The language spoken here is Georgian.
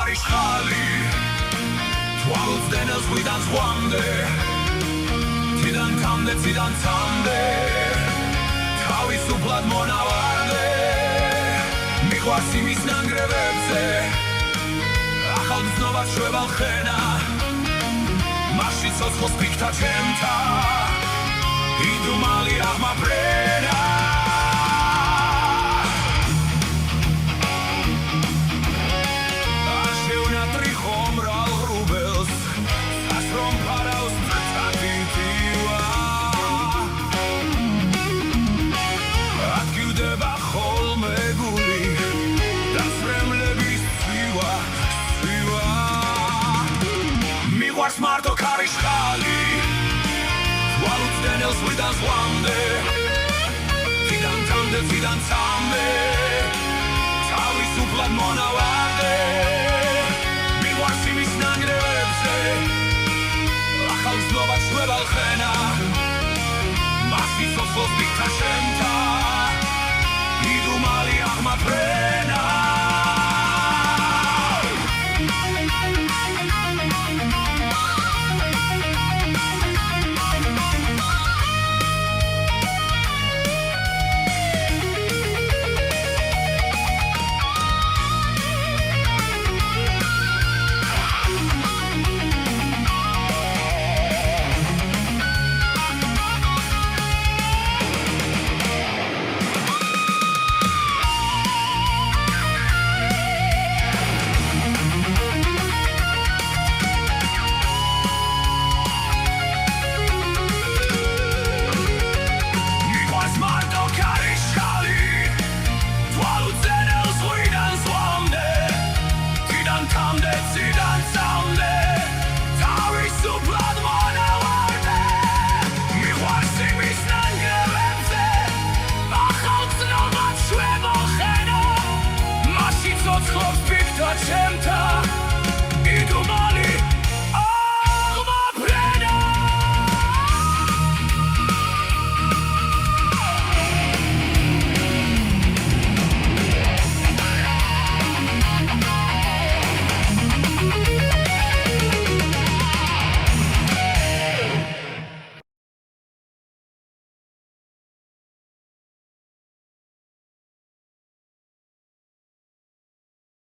ქარიშხალი თვალს დენელს ღვიდან ზღვამდე თიდან თამდე თავისუფლად მონავარდე მიყვარს იმის ნანგრევებზე ახალ გზნობას შვებალ ხენა მასში ცოცხლს პიქთა ჩემთა იდუმალი აღმაფრენა მიყვარს მარტო ქარიშხალი თვალუც დენელს ღვიდან ზღვამდე თიდან თამდე თავისუფლად მონავარდე მიყვარს იმის ნანგრევებზე ახალ გზნობას შვებალ ხენა მასში ცოცხლს პიქთა ჩემთა იდუმალი აღმაფრენა ცოცხლს პიქთა ჩემთა